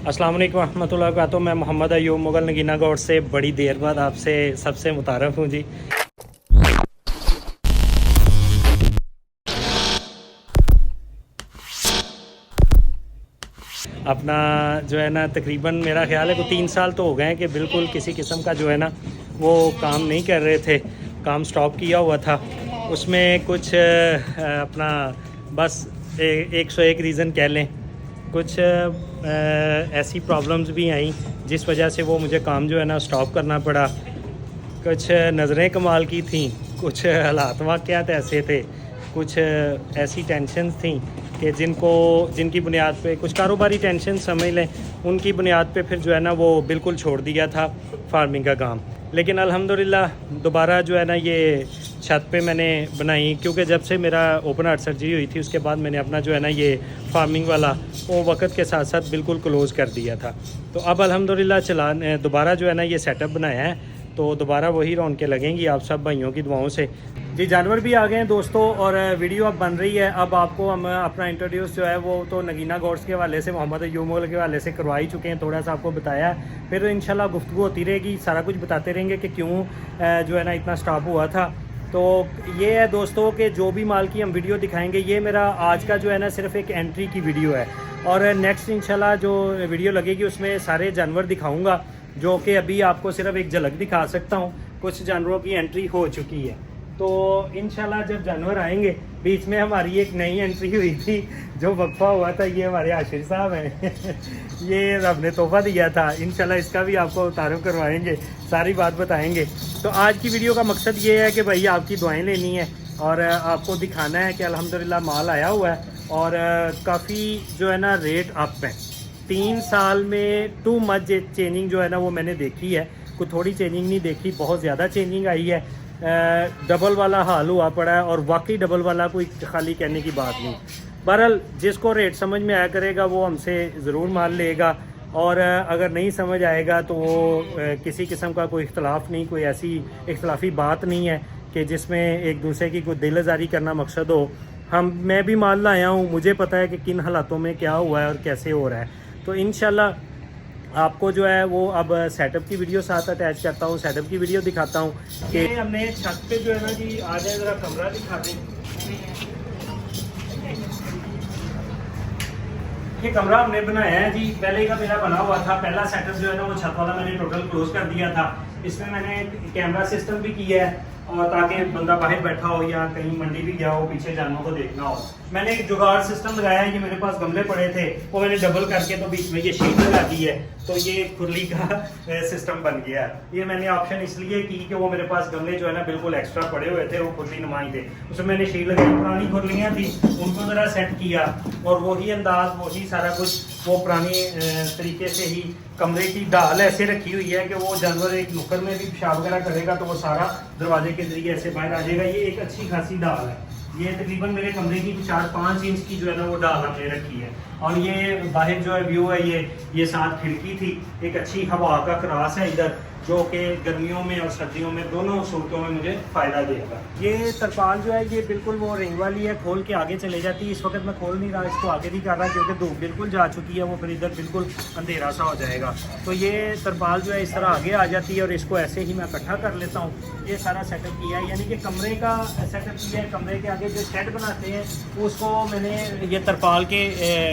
अस्सलाम वालेकुम रहमतुल्लाहि व बरकातुहू। मैं मोहम्मद अयूब मुगल नगीना गौड़ से बड़ी देर बाद आपसे सबसे मुतारफ़ हूँ जी। अपना जो है ना तकरीबन मेरा ख्याल है कि 3 साल तो हो गए हैं कि बिल्कुल किसी किस्म का जो है ना वो काम नहीं कर रहे थे, काम स्टॉप किया हुआ था। उसमें कुछ अपना बस 101 रीज़न कह लें, कुछ ऐसी प्रॉब्लम्स भी आई जिस वजह से वो मुझे काम जो है ना स्टॉप करना पड़ा। कुछ नज़रें कमाल की थी, कुछ हालात वाक़यात ऐसे थे, कुछ ऐसी टेंशन्स थी कि जिनकी बुनियाद पे कुछ कारोबारी टेंशन समझ लें, उनकी बुनियाद पे फिर जो है ना वो बिल्कुल छोड़ दिया था फार्मिंग का काम। लेकिन अल्हम्दुलिल्लाह दोबारा जो है ना ये छत पे मैंने बनाई, क्योंकि जब से मेरा ओपन हार्ट सर्जरी हुई थी उसके बाद मैंने अपना जो है ना ये फार्मिंग वाला वो वक्त के साथ साथ बिल्कुल क्लोज़ कर दिया था। तो अब अल्हम्दुलिल्लाह दोबारा जो है ना ये सेटअप बनाया है, तो दोबारा वही रौनकें लगेंगी आप सब भाइयों की दुआओं से। जी जानवर भी आ गए हैं दोस्तों, और वीडियो अब बन रही है। अब आपको हम अपना इंट्रोड्यूस जो है वो तो नगीना गौड्स के हवाले से, मोहम्मद अयूब मुगल के हवाले से करवा ही चुके हैं, थोड़ा सा आपको बताया है। फिर इंशाल्लाह गुफ्तगू होती रहेगी, सारा कुछ बताते रहेंगे कि क्यों जो है ना इतना स्टॉप हुआ था। तो ये है दोस्तों कि जो भी माल की हम वीडियो दिखाएंगे, ये मेरा आज का जो है ना सिर्फ एक एंट्री की वीडियो है, और नेक्स्ट इंशाल्लाह जो वीडियो लगेगी उसमें सारे जानवर दिखाऊँगा, जो कि अभी आपको सिर्फ एक झलक दिखा सकता हूँ। कुछ जानवरों की एंट्री हो चुकी है, तो इंशाल्लाह जब जानवर आएंगे, बीच में हमारी एक नई एंट्री हुई थी जो वक्फा हुआ था, ये हमारे आशिर साहब हैं ये रब ने तोहफा दिया था, इंशाल्लाह इसका भी आपको तारुफ करवाएंगे, सारी बात बताएंगे। तो आज की वीडियो का मकसद ये है कि भाई आपकी दुआएं लेनी है और आपको दिखाना है कि अल्हम्दुलिल्लाह माल आया हुआ है, और काफ़ी जो है ना रेट अप है। 3 साल में टू मच चेंजिंग जो है ना वो मैंने देखी है, कोई थोड़ी चेंजिंग नहीं देखी, बहुत ज़्यादा चेंजिंग आई है। डबल वाला हाल हुआ पड़ा है, और वाकई डबल वाला कोई खाली कहने की बात नहीं। बहरहाल जिसको रेट समझ में आया करेगा वो हमसे ज़रूर माल लेगा, और अगर नहीं समझ आएगा तो वो किसी किस्म का कोई इख्तलाफ नहीं, कोई ऐसी इख्तलाफी बात नहीं है कि जिसमें एक दूसरे की कोई दिल आज़ारी करना मकसद हो। मैं भी माल लाया हूँ, मुझे पता है कि किन हालातों में क्या हुआ है और कैसे हो रहा है। तो इंशाल्लाह आपको जो है वो अब सेटअप की वीडियो साथ अटैच करता हूँ, सेटअप की वीडियो दिखाता हूँ कि हमने छत पे जो है ना जी, आ जाए ज़रा कमरा दिखाते हैं। ये कमरा हमने बनाया है जी, पहले का मेरा बना हुआ था। पहला सेटअप जो है ना वो छत वाला मैंने टोटल क्लोज कर दिया था। इसमें मैंने कैमरा सिस्टम भी किया है, और ताकि बंदा बाहर बैठा हो या कहीं मंडी भी गया हो, पीछे जानवरों को देखना हो। मैंने एक जुगाड़ सिस्टम लगाया है, ये मेरे पास गमले पड़े थे, वो मैंने डबल करके तो बीच में ये शीट लगा दी है, तो ये खुरली का सिस्टम बन गया है। ये मैंने ऑप्शन इसलिए की कि वो मेरे पास गमले जो है ना बिल्कुल एक्स्ट्रा पड़े हुए थे, वो खुरली नुमाई थे, उसमें मैंने शीट लगाई। पुरानी खुरलियाँ थी उनको ज़रा सेट किया, और वही अंदाज वही सारा कुछ वो पुरानी तरीके से ही कमरे की ढाल ऐसे रखी हुई है कि वो जानवर एक नुक्कड़ में भी पेशाब वगैरह करेगा तो वो सारा दरवाजे के जरिए ऐसे बाहर आ जाएगा। ये एक अच्छी खासी ढाल है, ये तकरीबन मेरे कमरे की 4-5 इंच की जो है ना वो ढाल हमने रखी है। और ये बाहर जो है व्यू है, ये साथ खिड़की थी, एक अच्छी हवा का क्रॉस है इधर, जो कि गर्मियों में और सर्दियों में दोनों सूरतों में मुझे फ़ायदा देगा। ये तरपाल जो है ये बिल्कुल वो रिंग वाली है, खोल के आगे चले जाती है। इस वक्त मैं खोल नहीं रहा, इसको आगे नहीं कर रहा क्योंकि धूप बिल्कुल जा चुकी है, वो फिर इधर बिल्कुल अंधेरा सा हो जाएगा। तो ये तरपाल जो है इस तरह आगे आ जाती है, और इसको ऐसे ही मैं इकट्ठा कर लेता हूँ। ये सारा सेटअप किया है, यानी कि कमरे का सेटअप किया है। कमरे के आगे जो शेड बनाते हैं उसको मैंने ये तरपाल के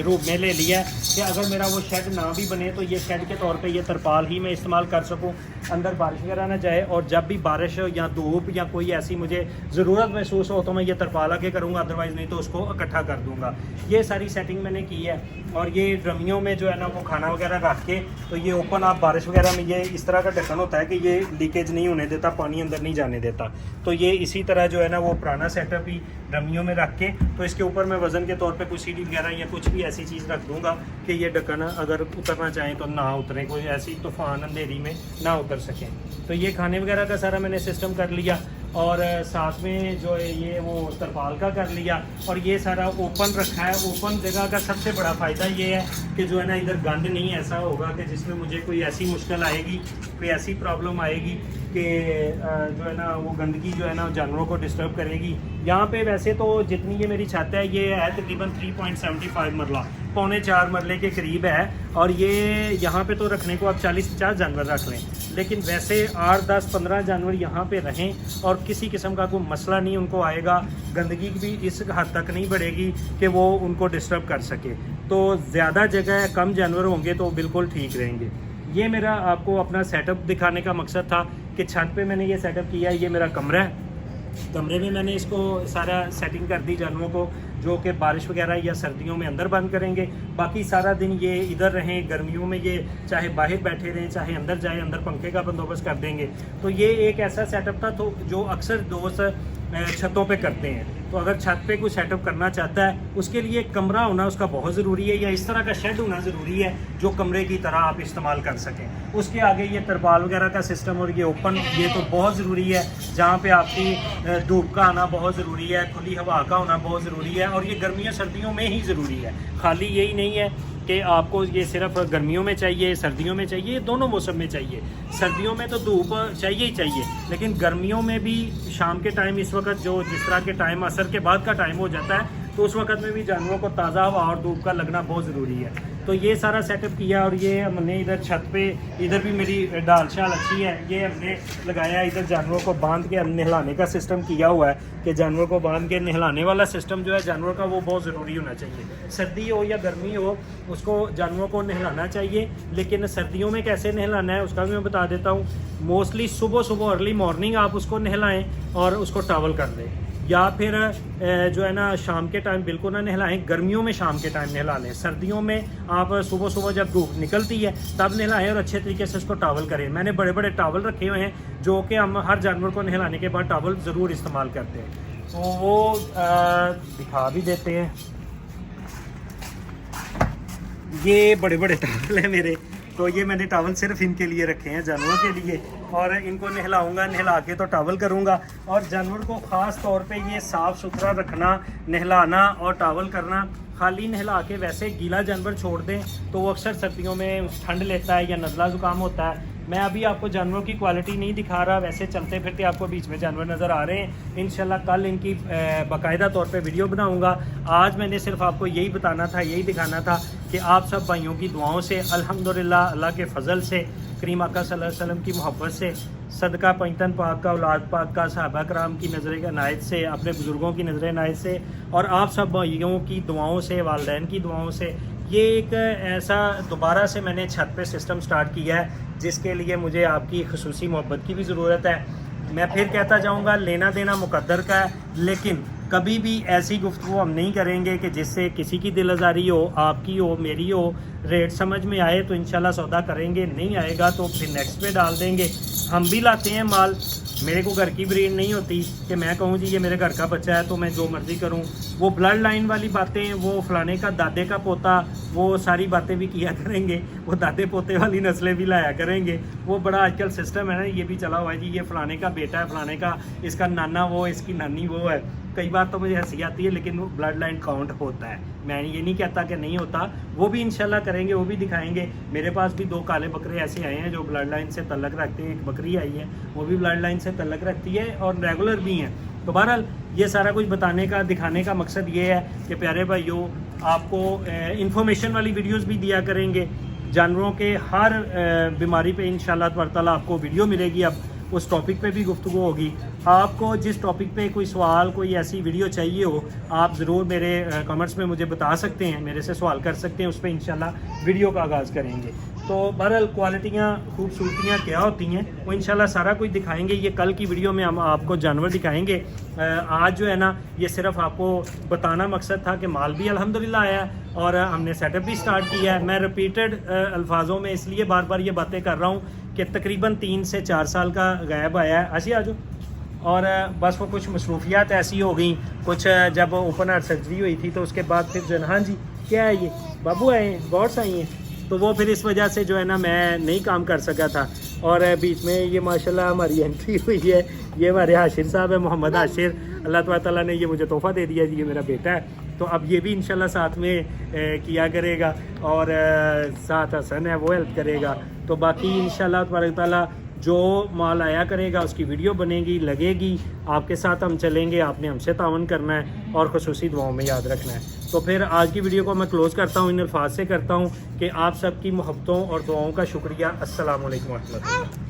रूप में ले लिया है कि अगर मेरा वो शेड ना भी बने तो ये शेड के तौर पे ये तरपाल ही मैं इस्तेमाल कर सकूं, अंदर बारिश वगैरह ना जाए, और जब भी बारिश या धूप या कोई ऐसी मुझे ज़रूरत महसूस हो तो मैं ये तरपाल आगे करूँगा, अदरवाइज़ नहीं तो उसको इकट्ठा कर दूँगा। ये सारी सेटिंग मैंने की है। और ये ड्रमियों में जो है ना वो खाना वगैरह रख के, तो ये ओपन आप बारिश वगैरह में ये इस तरह का ढक्कन होता है कि ये लीकेज नहीं होने देता, पानी अंदर नहीं जाने देता। तो ये इसी तरह जो है ना वो पुराना सेटअप ही ड्रमियों में रख के, तो इसके ऊपर मैं वज़न के तौर पे कुछ सीढ़ी वगैरह या कुछ भी ऐसी चीज़ रख दूँगा कि ये ढक्कन अगर उतरना चाहें तो ना उतरें, कोई ऐसी तूफ़ान अंधेरी में ना उतर सकें। तो ये खाने वगैरह का सारा मैंने सिस्टम कर लिया, और साथ में जो है ये वो तरपाल का कर लिया, और ये सारा ओपन रखा है। ओपन जगह का सबसे बड़ा फ़ायदा ये है कि जो है ना इधर गंद नहीं ऐसा होगा कि जिसमें मुझे कोई ऐसी मुश्किल आएगी, कोई ऐसी प्रॉब्लम आएगी कि जो है ना वो गंदगी जो है ना जानवरों को डिस्टर्ब करेगी। यहाँ पे वैसे तो जितनी ये मेरी छत है ये है तकरीबन 3.75 मरला, 3.25-4 मरले के करीब है। और ये यहाँ पे तो रखने को आप 40-50 जानवर रख लें, लेकिन वैसे 8-10-15 जानवर यहाँ पे रहें और किसी किस्म का कोई मसला नहीं उनको आएगा। गंदगी भी इस हद तक नहीं बढ़ेगी कि वो उनको डिस्टर्ब कर सके। तो ज़्यादा जगह कम जानवर होंगे तो बिल्कुल ठीक रहेंगे। ये मेरा आपको अपना सेटअप दिखाने का मकसद था कि छत पे मैंने ये सेटअप किया है। ये मेरा कमरा है, कमरे में मैंने इसको सारा सेटिंग कर दी जानवरों को, जो कि बारिश वगैरह या सर्दियों में अंदर बंद करेंगे, बाकी सारा दिन ये इधर रहें। गर्मियों में ये चाहे बाहर बैठे रहें चाहे अंदर जाएं, अंदर पंखे का बंदोबस्त कर देंगे। तो ये एक ऐसा सेटअप था तो जो अक्सर दोस्त छतों पे करते हैं। तो अगर छत पे कोई सेटअप करना चाहता है उसके लिए कमरा होना उसका बहुत ज़रूरी है, या इस तरह का शेड होना ज़रूरी है जो कमरे की तरह आप इस्तेमाल कर सकें। उसके आगे ये तरपाल वगैरह का सिस्टम और ये ओपन, ये तो बहुत ज़रूरी है, जहाँ पे आपकी धूप का आना बहुत ज़रूरी है, खुली हवा का होना बहुत ज़रूरी है। और ये गर्मियों सर्दियों में ही ज़रूरी है, खाली यही नहीं है कि आपको ये सिर्फ गर्मियों में चाहिए सर्दियों में चाहिए, ये दोनों मौसम में चाहिए। सर्दियों में तो धूप चाहिए ही चाहिए, लेकिन गर्मियों में भी शाम के टाइम, इस वक्त जो जिस तरह के टाइम असर के बाद का टाइम हो जाता है, तो उस वक्त में भी जानवरों को ताज़ा हवा और धूप का लगना बहुत ज़रूरी है। तो ये सारा सेटअप किया। और ये हमने इधर छत पे, इधर भी मेरी डाल शाल अच्छी है, ये हमने लगाया। इधर जानवरों को बांध के नहलाने का सिस्टम किया हुआ है कि जानवरों को बांध के नहलाने वाला सिस्टम जो है जानवरों का वो बहुत ज़रूरी होना चाहिए। सर्दी हो या गर्मी हो उसको जानवरों को नहलाना चाहिए, लेकिन सर्दियों में कैसे नहलाना है उसका भी मैं बता देता हूँ। मोस्टली सुबह सुबह अर्ली मॉर्निंग आप उसको नहलाएँ और उसको टॉवल कर दें, या फिर जो है ना शाम के टाइम बिल्कुल ना नहलाएं। गर्मियों में शाम के टाइम नहला लें, सर्दियों में आप सुबह सुबह जब धूप निकलती है तब नहलाएं और अच्छे तरीके से उसको टॉवल करें। मैंने बड़े बड़े टॉवल रखे हुए हैं जो कि हम हर जानवर को नहलाने के बाद टॉवल ज़रूर इस्तेमाल करते हैं। तो वो दिखा भी देते हैं। ये बड़े बड़े टॉवल हैं मेरे, तो ये मैंने टॉवल सिर्फ इनके लिए रखे हैं, जानवरों के लिए। और इनको नहलाऊंगा, नहला के तो टॉवल करूंगा। और जानवर को ख़ास तौर पे ये साफ़ सुथरा रखना, नहलाना और टॉवल करना। खाली नहला के वैसे गीला जानवर छोड़ दें तो वो अक्सर सर्दियों में ठंड लेता है या नज़ला ज़ुकाम होता है। मैं अभी आपको जानवरों की क्वालिटी नहीं दिखा रहा, वैसे चलते फिरते आपको बीच में जानवर नज़र आ रहे हैं। इंशाल्लाह कल इनकी बाकायदा तौर पे वीडियो बनाऊंगा। आज मैंने सिर्फ आपको यही बताना था, यही दिखाना था कि आप सब भाइयों की दुआओं से अल्हम्दुलिल्लाह, अल्लाह के फ़ज़ल से, करीम आका सल्लल्लाहु अलैहि वसल्लम की मोहब्बत से, सदका पंजतन पाक का, औलाद पाक का, सहाबा कराम की नज़र इनायत से, अपने बुज़ुर्गों की नज़र इनायत से और आप सब भाइयों की दुआओं से, वालिदैन की दुआओं से, ये एक ऐसा दोबारा से मैंने छत पे सिस्टम स्टार्ट किया है जिसके लिए मुझे आपकी खुसूसी मोहब्बत की भी ज़रूरत है। मैं फिर कहता जाऊँगा, लेना देना मुकद्दर का है, लेकिन कभी भी ऐसी गुफ्तगू हम नहीं करेंगे कि जिससे किसी की दिल आज़ारी हो, आपकी हो, मेरी हो। रेट समझ में आए तो इंशाल्लाह सौदा करेंगे, नहीं आएगा तो फिर नेक्स्ट पे डाल देंगे। हम भी लाते हैं माल, मेरे को घर की ब्रीड नहीं होती कि मैं कहूँ जी ये मेरे घर का बच्चा है तो मैं जो मर्ज़ी करूँ। वो ब्लड लाइन वाली बातें, वो फलाने का दादे का पोता, वो सारी बातें भी किया करेंगे, वो दादे पोते वाली नस्लें भी लाया करेंगे। वो बड़ा आजकल सिस्टम है ना, ये भी चला हुआ है जी, ये फलाने का बेटा है, फलाने का, इसका नाना वो, इसकी नानी वो है। कई बार तो मुझे हंसी आती है, लेकिन वो ब्लड लाइन काउंट होता है। मैं ये नहीं कहता कि नहीं होता, वो भी इंशाल्लाह करेंगे, वो भी दिखाएंगे। मेरे पास भी 2 काले बकरे ऐसे आए हैं जो ब्लड लाइन से तल्लक रखते हैं। एक बकरी आई है वो भी ब्लड लाइन से तल्लक रखती है और रेगुलर भी हैं। तो बहरहाल ये सारा कुछ बताने का, दिखाने का मकसद ये है कि प्यारे भाइयों, आपको इंफॉर्मेशन वाली वीडियोज़ भी दिया करेंगे। जानवरों के हर बीमारी पे इंशाल्लाह ताला आपको वीडियो मिलेगी। अब उस टॉपिक पे भी गुफ्तगू होगी। आपको जिस टॉपिक पे कोई सवाल, कोई ऐसी वीडियो चाहिए हो, आप ज़रूर मेरे कमेंट्स में मुझे बता सकते हैं, मेरे से सवाल कर सकते हैं, उस पर इंशाल्लाह वीडियो का आगाज़ करेंगे। तो बहरहाल क्वालिटियाँ, खूबसूरतियाँ क्या होती हैं वो इंशाल्लाह सारा कुछ दिखाएंगे। ये कल की वीडियो में हम आपको जानवर दिखाएंगे। आज जो है ना, ये सिर्फ आपको बताना मकसद था कि माल भी अल्हम्दुलिल्लाह आया और हमने सेटअप भी स्टार्ट किया है। मैं रिपीटेड अल्फाजों में इसलिए बार बार ये बातें कर रहा हूँ कि तकरीबन 3 से 4 साल का गायब आया है। ऐसी आ जाओ। और बस वो कुछ मसरूफियात ऐसी हो गई, कुछ जब ओपन हार्ट सर्जरी हुई थी तो उसके बाद फिर जो है, हाँ जी क्या है ये बाबू आए हैं, गॉड्स आई हैं, तो वो फिर इस वजह से जो है ना मैं नहीं काम कर सका था। और बीच में ये माशाल्लाह हमारी एंट्री हुई है। ये हमारे हाशिर साहब है, मोहम्मद हाशिर, अल्लाह ताला ने ये मुझे तोहफ़ा दे दिया जी, ये मेरा बेटा है। तो अब ये भी इंशाल्लाह साथ में किया करेगा और साथ हसन है वो हेल्प करेगा। तो बाकी इंशाल्लाह तबारक ताला जो माल आया करेगा उसकी वीडियो बनेगी, लगेगी, आपके साथ हम चलेंगे। आपने हमसे तावन करना है और खुसूसी दुआओं में याद रखना है। तो फिर आज की वीडियो को मैं क्लोज़ करता हूँ, इन अल्फाज से करता हूँ कि आप सबकी मोहब्बतों और दुआओं का शुक्रिया। अस्सलाम वालेकुम रहमतुल्लाह।